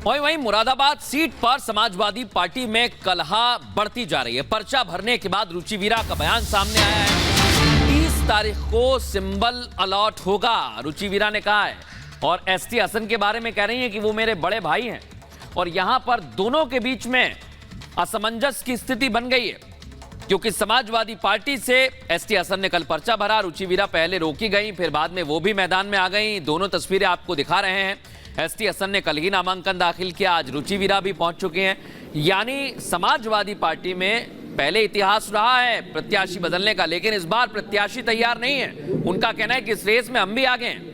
वहीं मुरादाबाद सीट पर समाजवादी पार्टी में कलह बढ़ती जा रही है। पर्चा भरने के बाद रुचि वीरा का बयान सामने आया है। 30 तारीख को सिंबल अलॉट होगा, रुचि वीरा ने कहा है। और एसटी हसन के बारे में कह रही हैं कि वो मेरे बड़े भाई हैं और यहां पर दोनों के बीच में असमंजस की स्थिति बन गई है, क्योंकि समाजवादी पार्टी से एसटी हसन ने कल पर्चा भरा। रुचि वीरा पहले रोकी गई, फिर बाद में वो भी मैदान में आ गई। दोनों तस्वीरें आपको दिखा रहे हैं। एसटी हसन ने कल ही नामांकन दाखिल किया, आज रुचि वीरा भी पहुंच चुके हैं। यानी समाजवादी पार्टी में पहले इतिहास रहा है प्रत्याशी बदलने का, लेकिन इस बार प्रत्याशी तैयार नहीं है। उनका कहना है कि इस रेस में हम भी आगे हैं।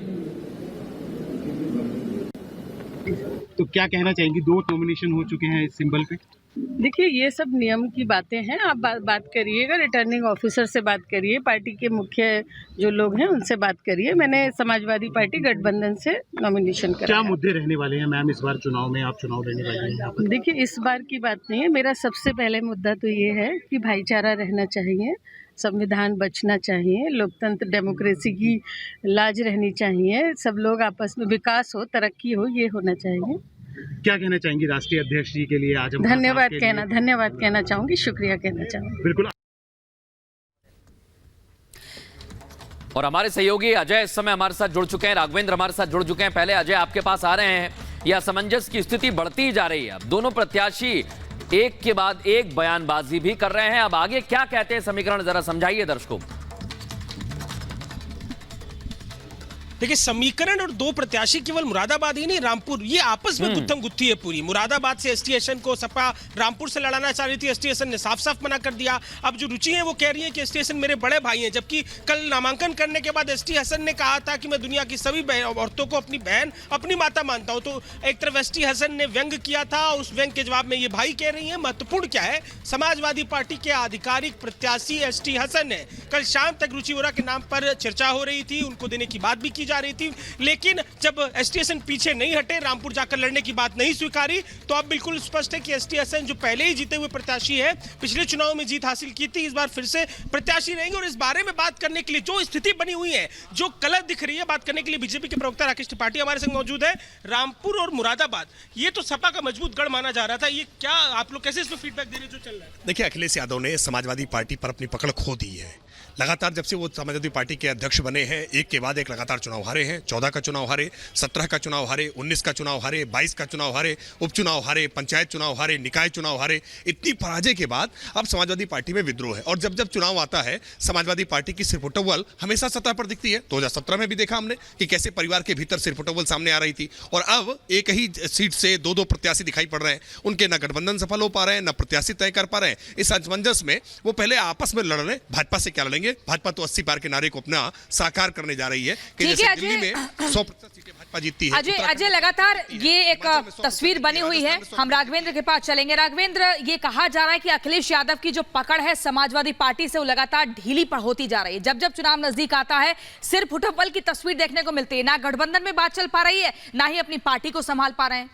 तो क्या कहना चाहेंगी, 2 नॉमिनेशन हो चुके हैं इस सिंबल पे? देखिए, ये सब नियम की बातें हैं। आप बात करिएगा, रिटर्निंग ऑफिसर से बात करिए, पार्टी के मुख्य जो लोग हैं उनसे बात करिए। मैंने समाजवादी पार्टी गठबंधन से नॉमिनेशन कराया। क्या मुद्दे रहने वाले हैं मैम इस बार चुनाव में? आप चुनाव लड़ने वाले हैं? देखिए, इस बार की बात नहीं है। मेरा सबसे पहले मुद्दा तो ये है कि भाईचारा रहना चाहिए, संविधान बचना चाहिए, लोकतंत्र डेमोक्रेसी की लाज रहनी चाहिए, सब लोग आपस में विकास हो, तरक्की हो, ये होना चाहिए। क्या कहना चाहेंगी राष्ट्रीय अध्यक्ष जी के लिए? आज धन्यवाद कहना चाहूँगी, शुक्रिया कहना चाहूँगी। बिल्कुल। और हमारे सहयोगी अजय इस समय हमारे साथ जुड़ चुके हैं, राघवेंद्र हमारे साथ जुड़ चुके हैं। पहले अजय आपके पास आ रहे हैं। यह असमंजस की स्थिति बढ़ती ही जा रही है। अब दोनों प्रत्याशी एक के बाद एक बयानबाजी भी कर रहे हैं। अब आगे क्या कहते हैं समीकरण, जरा समझाइए दर्शकों। देखिए, समीकरण और 2 प्रत्याशी केवल मुरादाबाद ही नहीं, रामपुर, ये आपस में गुत्थम गुत्थी है पूरी। मुरादाबाद से एसटी हसन को सपा रामपुर से लड़ाना चाह रही थी, एसटी हसन ने साफ साफ मना कर दिया। अब जो रुचि है वो कह रही है कि एसटी हसन मेरे बड़े भाई हैं, जबकि कल नामांकन करने के बाद एसटी हसन ने कहा था कि मैं दुनिया की सभी औरतों को अपनी बहन, अपनी माता मानता हूं। तो एक तरफ एसटी हसन ने व्यंग किया था, उस व्यंग के जवाब में ये भाई कह रही है। महत्वपूर्ण क्या है, समाजवादी पार्टी के आधिकारिक प्रत्याशी एसटी हसन है। कल शाम तक रुचि वोरा के नाम पर चर्चा हो रही थी, उनको देने की बात भी की जा रही थी, लेकिन जब एसटी हसन पीछे नहीं हटे, रामपुर जाकर लड़ने की बात नहीं स्वीकारी, तो अब बिल्कुल स्पष्ट है कि एसटी हसन जो पहले ही जीते हुए प्रत्याशी है, पिछले चुनाव में जीत हासिल की थी, इस बार फिर से प्रत्याशी रहेंगे। और इस बारे में बात करने के लिए जो स्थिति बनी हुई है, जो कलह दिख रही है, बात करने के लिए बीजेपी के प्रवक्ता राकेश त्रिपाठी हमारे संग मौजूद है। रामपुर और मुरादाबाद, ये तो सपा का मजबूत गढ़ माना जा रहा था, ये क्या आप लोग कैसे इसमें फीडबैक दे रहे हैं जो चल रहा है? देखिए, अखिलेश यादव ने समाजवादी पार्टी पर अपनी पकड़ खो दी है। लगातार जब से वो समाजवादी पार्टी के अध्यक्ष बने हैं, एक के बाद एक लगातार चुनाव हारे हैं। 14 का चुनाव हारे, 17 का चुनाव हारे, 19 का चुनाव हारे, 22 का चुनाव हारे, उपचुनाव हारे, पंचायत चुनाव हारे, निकाय चुनाव हारे। इतनी पराजय के बाद अब समाजवादी पार्टी में विद्रोह है। और जब जब चुनाव आता है, समाजवादी पार्टी की सिरपुटव्वल हमेशा सतह पर दिखती है। 2017 में भी देखा हमने कि कैसे परिवार के भीतर सिरपुटव्वल सामने आ रही थी। और अब एक ही सीट से 2-2 प्रत्याशी दिखाई पड़ रहे हैं। उनके न गठबंधन सफल हो पा रहे हैं, न प्रत्याशी तय कर पा रहे हैं। इस असमंजस में वो पहले आपस में लड़ रहे हैं, भाजपा से क्या लड़ेंगे। भाजपा तो 80 पार के नारे को अपना साकार करने जा रही है कि जैसे दिल्ली में 100% सीटें भाजपा जीतती है। अजय, लगातार ये एक तस्वीर बनी हुई है। हम राघवेंद्र के पास चलेंगे। राघवेंद्र, ये कहा जा रहा है कि अखिलेश यादव की जो पकड़ है समाजवादी पार्टी से, वो लगातार ढीली होती जा रही है। जब जब चुनाव नजदीक आता है, सिर्फ उठपल की तस्वीर देखने को मिलती है। ना गठबंधन में बात चल पा रही है, ना ही अपनी पार्टी को संभाल पा रहे हैं।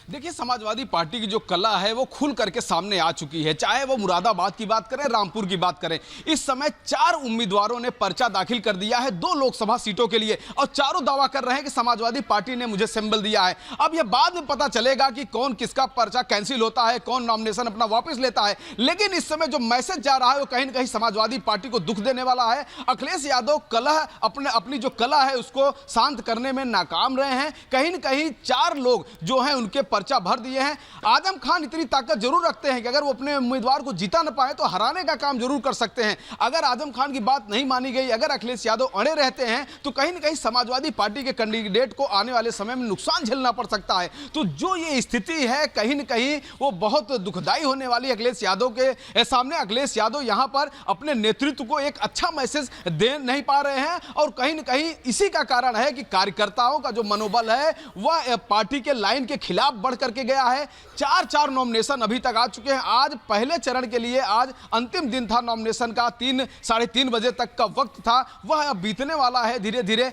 देखिए, समाजवादी पार्टी की जो कला है वो खुल करके सामने आ चुकी है। चाहे वो मुरादाबाद की बात करें, रामपुर की बात करें, इस समय 4 उम्मीदवारों ने पर्चा दाखिल कर दिया है 2 लोकसभा सीटों के लिए, और चारों दावा कर रहे हैं कि समाजवादी पार्टी ने मुझे सिंबल दिया है। अब यह बाद में पता चलेगा कि कौन किसका पर्चा कैंसिल होता है, कौन नॉमिनेशन अपना वापस लेता है। लेकिन इस समय जो मैसेज जा रहा है वो कहीं ना कहीं समाजवादी पार्टी को दुख देने वाला है। अखिलेश यादव अपनी जो कला है उसको शांत करने में नाकाम रहे हैं। कहीं ना कहीं 4 लोग जो हैं उनके पर्चा भर दिए हैं। आजम खान इतनी ताकत जरूर रखते हैं कि अगर वो अपने उम्मीदवार को जीता न पाए तो हराने का काम जरूर कर सकते हैं। अगर आजम खान की बात नहीं मानी गई, अगर अखिलेश यादव अड़े रहते हैं, तो कहीं ना कहीं समाजवादी पार्टी के कैंडिडेट को आने वाले समय में नुकसान झेलना पड़ सकता है। तो जो ये स्थिति है, कहीं ना कहीं वो बहुत दुखदाई होने वाली है अखिलेश यादव के सामने। अखिलेश यादव यहां पर अपने नेतृत्व को एक अच्छा मैसेज दे नहीं पा रहे हैं, और कहीं ना कहीं इसी का कारण है कि कार्यकर्ताओं का जो मनोबल है वह पार्टी के लाइन के खिलाफ बढ़ करके गया है। 4 नॉमिनेशन अभी तक आ चुके हैं। आज पहले चरण के लिए आज अंतिम दिन था नॉमिनेशन का, 3 साढ़े 3 बजे तक का वक्त था, वह अब बीतने वाला है। धीरे धीरे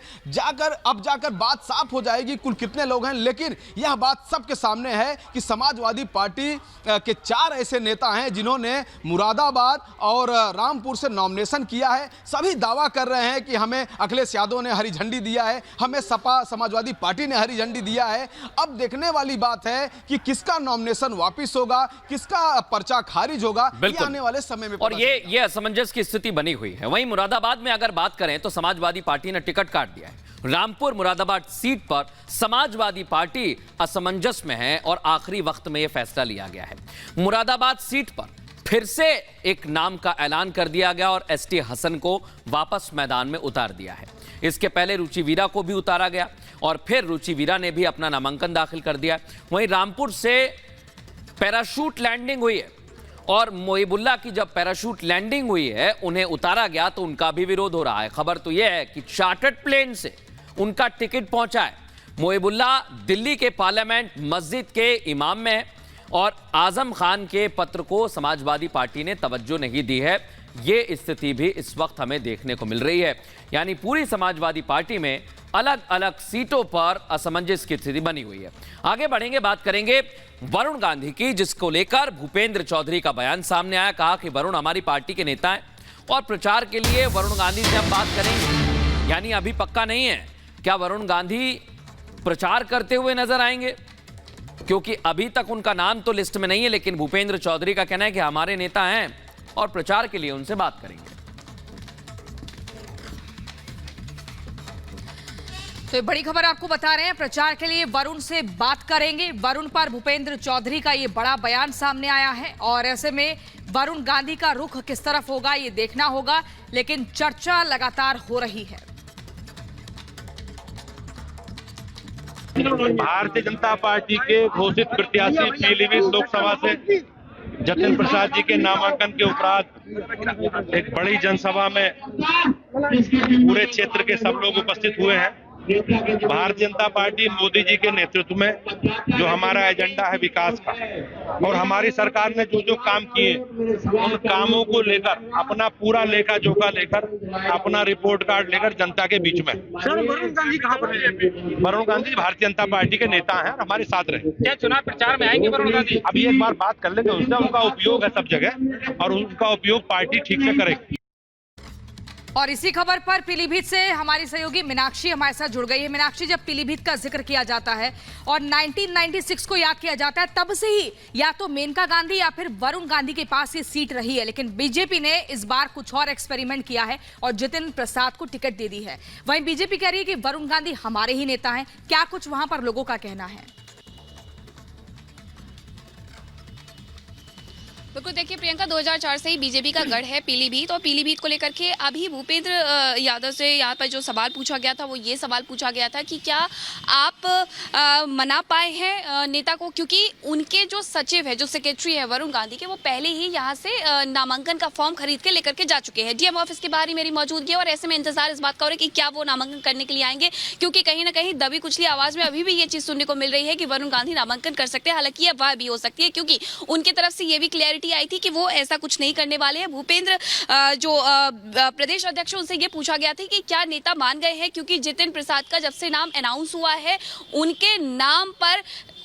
अब जाकर बात साफ हो जाएगी कुल कितने लोग हैं। लेकिन यह बात सबके सामने है कि समाजवादी पार्टी के 4 ऐसे नेता हैं जिन्होंने मुरादाबाद और रामपुर से नॉमिनेशन किया है। सभी दावा कर रहे हैं कि हमें अखिलेश यादव ने हरी झंडी दिया है, हमें सपा समाजवादी पार्टी ने हरी झंडी दिया है। अब देखने वाली बात है कि किसका नॉमिनेशन वापस होगा, किसका पर्चा खारिज होगा, ये आने वाले समय में। और ये असमंजस की स्थिति बनी हुई है। वहीं मुरादाबाद में अगर बात करें तो समाजवादी पार्टी ने टिकट काट दिया है। रामपुर मुरादाबाद सीट पर समाजवादी पार्टी असमंजस में है और आखिरी वक्त में यह फैसला लिया गया है। मुरादाबाद सीट पर फिर से एक नाम का ऐलान कर दिया गया और एसटी हसन को वापस मैदान में उतार दिया है। इसके पहले रुचि वीरा को भी उतारा गया और फिर रुचि वीरा ने भी अपना नामांकन दाखिल कर दिया। वहीं रामपुर से पैराशूट लैंडिंग हुई है और मोहिबुल्ला की जब पैराशूट लैंडिंग हुई है उन्हें उतारा गया तो उनका भी विरोध हो रहा है। खबर तो यह है कि चार्टर्ड प्लेन से उनका टिकट पहुंचा है। मोहिबुल्ला दिल्ली के पार्लियामेंट मस्जिद के इमाम में है और आजम खान के पत्र को समाजवादी पार्टी ने तवज्जो नहीं दी है। ये स्थिति भी इस वक्त हमें देखने को मिल रही है। यानी पूरी समाजवादी पार्टी में अलग अलग सीटों पर असमंजस की स्थिति बनी हुई है। आगे बढ़ेंगे, बात करेंगे वरुण गांधी की, जिसको लेकर भूपेंद्र चौधरी का बयान सामने आया। कहा कि वरुण हमारी पार्टी के नेता हैं और प्रचार के लिए वरुण गांधी से हम बात करेंगे। यानी अभी पक्का नहीं है क्या वरुण गांधी प्रचार करते हुए नजर आएंगे, क्योंकि अभी तक उनका नाम तो लिस्ट में नहीं है। लेकिन भूपेंद्र चौधरी का कहना है कि हमारे नेता हैं और प्रचार के लिए उनसे बात करेंगे। तो ये बड़ी खबर आपको बता रहे हैं, प्रचार के लिए वरुण से बात करेंगे। वरुण पर भूपेंद्र चौधरी का ये बड़ा बयान सामने आया है और ऐसे में वरुण गांधी का रुख किस तरफ होगा ये देखना होगा, लेकिन चर्चा लगातार हो रही है। भारतीय जनता पार्टी के घोषित प्रत्याशी पीलीभीत लोकसभा से जतिन प्रसाद जी के नामांकन के उपरांत एक बड़ी जनसभा में पूरे क्षेत्र के सब लोग उपस्थित हुए हैं। भारतीय जनता पार्टी मोदी जी के नेतृत्व में जो हमारा एजेंडा है विकास का, और हमारी सरकार ने जो जो काम किए उन कामों को लेकर अपना पूरा लेखा जोखा लेकर अपना रिपोर्ट कार्ड लेकर जनता के बीच में। सर, वरुण गांधी कहाँ पर हैं? वरुण गांधी भारतीय जनता पार्टी के नेता हैं, हमारे साथ रहे। क्या चुनाव प्रचार में आएंगे वरुण गांधी? अभी एक बार बात कर लेंगे उनसे। उनका उपयोग है सब जगह और उनका उपयोग पार्टी ठीक से करेगी। और इसी खबर पर पीलीभीत से हमारी सहयोगी मीनाक्षी हमारे साथ जुड़ गई है। मीनाक्षी, जब पीलीभीत का जिक्र किया जाता है और 1996 को याद किया जाता है, तब से ही या तो मेनका गांधी या फिर वरुण गांधी के पास ये सीट रही है। लेकिन बीजेपी ने इस बार कुछ और एक्सपेरिमेंट किया है और जतिन प्रसाद को टिकट दे दी है। वहीं बीजेपी कह रही है कि वरुण गांधी हमारे ही नेता हैं। क्या कुछ वहां पर लोगों का कहना है? बिल्कुल, देखिए प्रियंका, 2004 से ही बीजेपी का गढ़ है पीलीभीत, और पीलीभीत को लेकर के अभी भूपेंद्र यादव से यहाँ पर जो सवाल पूछा गया था वो ये सवाल पूछा गया था कि क्या आप मना पाए हैं नेता को, क्योंकि उनके जो सचिव है, जो सेक्रेटरी है वरुण गांधी के, वो पहले ही यहाँ से नामांकन का फॉर्म खरीद के लेकर के जा चुके हैं। डीएम ऑफिस के बाहर ही मेरी मौजूदगी है और ऐसे में इंतजार इस बात का हो रहा है कि क्या वो नामांकन करने के लिए आएंगे, क्योंकि कहीं ना कहीं दबी कुचली आवाज में अभी भी ये चीज सुनने को मिल रही है कि वरुण गांधी नामांकन कर सकते हैं। हालांकि ये अफवाह भी हो सकती है, क्योंकि उनकी तरफ से ये भी क्लैरिटी आई थी कि वो ऐसा कुछ नहीं करने वाले हैं। भूपेंद्र जो प्रदेश अध्यक्ष, उनसे ये पूछा गया था कि क्या नेता मान गए हैं, क्योंकि जतिन प्रसाद का जब से नाम अनाउंस हुआ है उनके नाम पर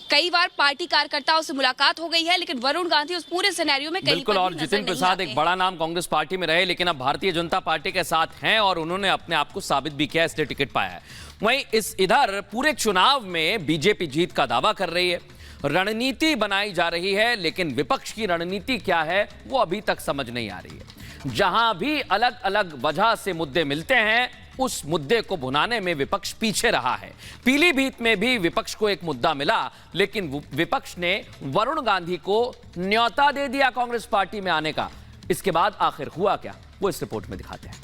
कई बार पार्टी कार्यकर्ताओं से मुलाकात हो गई है, लेकिन वरुण गांधी उस पूरे सिनेरियो में कहीं बिल्कुल। और जतिन प्रसाद एक बड़ा नाम कांग्रेस पार्टी में रहे, लेकिन अब भारतीय जनता पार्टी के साथ हैं और उन्होंने अपने आप को साबित भी किया, इसलिए टिकट पाया है। वहीं इधर पूरे चुनाव में बीजेपी जीत का दावा कर रही है, रणनीति बनाई जा रही है, लेकिन विपक्ष की रणनीति क्या है वो अभी तक समझ नहीं आ रही है। जहां भी अलग अलग वजह से मुद्दे मिलते हैं उस मुद्दे को भुनाने में विपक्ष पीछे रहा है। पीलीभीत में भी विपक्ष को एक मुद्दा मिला, लेकिन विपक्ष ने वरुण गांधी को न्योता दे दिया कांग्रेस पार्टी में आने का। इसके बाद आखिर हुआ क्या, वो इस रिपोर्ट में दिखाते हैं।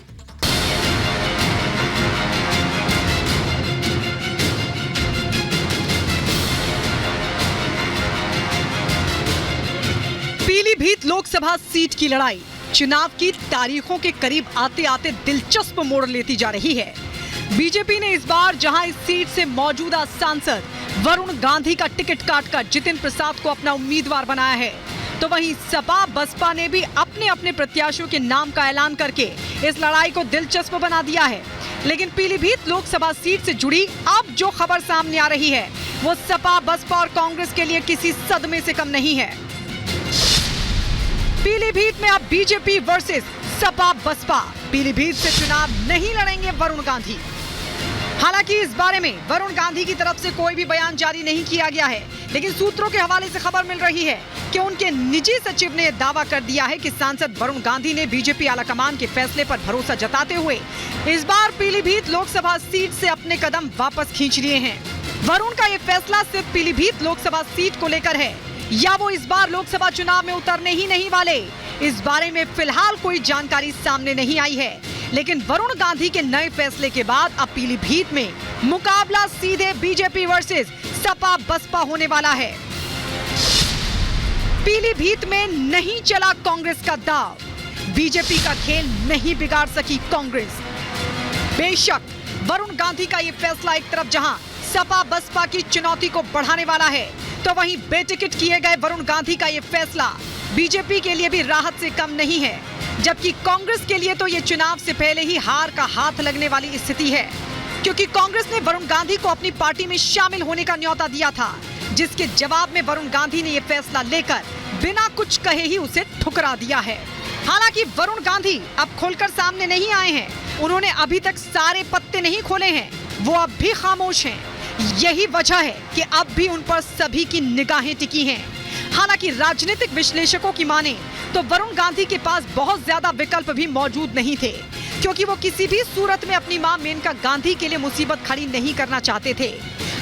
पीलीभीत लोकसभा सीट की लड़ाई चुनाव की तारीखों के करीब आते आते दिलचस्प मोड़ लेती जा रही है। बीजेपी ने इस बार जहां इस सीट से मौजूदा सांसद वरुण गांधी का टिकट काटकर जितिन प्रसाद को अपना उम्मीदवार बनाया है, तो वहीं सपा बसपा ने भी अपने अपने प्रत्याशियों के नाम का ऐलान करके इस लड़ाई को दिलचस्प बना दिया है। लेकिन पीलीभीत लोकसभा सीट से जुड़ी अब जो खबर सामने आ रही है वो सपा बसपा और कांग्रेस के लिए किसी सदमे से कम नहीं है। पीलीभीत में अब बीजेपी वर्सेस सपा बसपा। पीलीभीत से चुनाव नहीं लड़ेंगे वरुण गांधी। हालांकि इस बारे में वरुण गांधी की तरफ से कोई भी बयान जारी नहीं किया गया है, लेकिन सूत्रों के हवाले से खबर मिल रही है कि उनके निजी सचिव ने दावा कर दिया है कि सांसद वरुण गांधी ने बीजेपी आलाकमान के फैसले पर भरोसा जताते हुए इस बार पीलीभीत लोकसभा सीट से अपने कदम वापस खींच लिए हैं। वरुण का ये फैसला सिर्फ पीलीभीत लोकसभा सीट को लेकर है या वो इस बार लोकसभा चुनाव में उतरने ही नहीं वाले, इस बारे में फिलहाल कोई जानकारी सामने नहीं आई है। लेकिन वरुण गांधी के नए फैसले के बाद अब पीलीभीत में मुकाबला सीधे बीजेपी वर्सेस सपा बसपा होने वाला है। पीलीभीत में नहीं चला कांग्रेस का दाव, बीजेपी का खेल नहीं बिगाड़ सकी कांग्रेस। बेशक वरुण गांधी का ये फैसला एक तरफ जहां सपा बसपा की चुनौती को बढ़ाने वाला है, तो वहीं बेटिकट किए गए वरुण गांधी का ये फैसला बीजेपी के लिए भी राहत से कम नहीं है, जबकि कांग्रेस के लिए तो ये चुनाव से पहले ही हार का हाथ लगने वाली स्थिति है, क्योंकि कांग्रेस ने वरुण गांधी को अपनी पार्टी में शामिल होने का न्योता दिया था, जिसके जवाब में वरुण गांधी ने ये फैसला लेकर बिना कुछ कहे ही उसे ठुकरा दिया है। हालांकि वरुण गांधी अब खोलकर सामने नहीं आए हैं, उन्होंने अभी तक सारे पत्ते नहीं खोले हैं, वो अब भी खामोश हैं। यही वजह है कि अब भी उन पर सभी की निगाहें टिकी हैं। हालांकि राजनीतिक विश्लेषकों की माने तो वरुण गांधी के पास बहुत ज्यादा विकल्प भी मौजूद नहीं थे, क्योंकि वो किसी भी सूरत में अपनी मां मेनका गांधी के लिए मुसीबत खड़ी नहीं करना चाहते थे,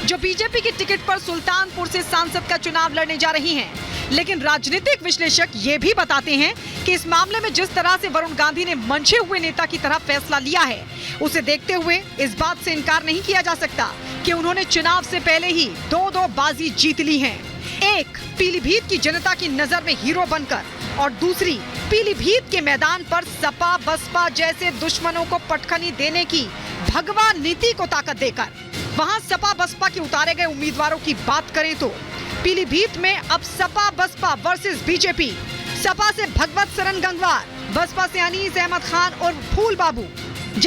जो बीजेपी की टिकट पर सुल्तानपुर से सांसद का चुनाव लड़ने जा रही हैं। लेकिन राजनीतिक विश्लेषक ये भी बताते हैं कि इस मामले में जिस तरह से वरुण गांधी ने मंचे हुए नेता की तरह फैसला लिया है, उसे देखते हुए इस बात से इनकार नहीं किया जा सकता कि उन्होंने चुनाव से पहले ही दो बाजी जीत ली है। एक पीलीभीत की जनता की नजर में हीरो बनकर और दूसरी पीलीभीत के मैदान पर सपा बसपा जैसे दुश्मनों को पटखनी देने की भगवा नीति को ताकत देकर। वहां सपा बसपा के उतारे गए उम्मीदवारों की बात करें तो पीलीभीत में अब सपा बसपा वर्सेस बीजेपी। सपा से भगवत सरन गंगवार, बसपा से अनीस अहमद खान और फूल बाबू,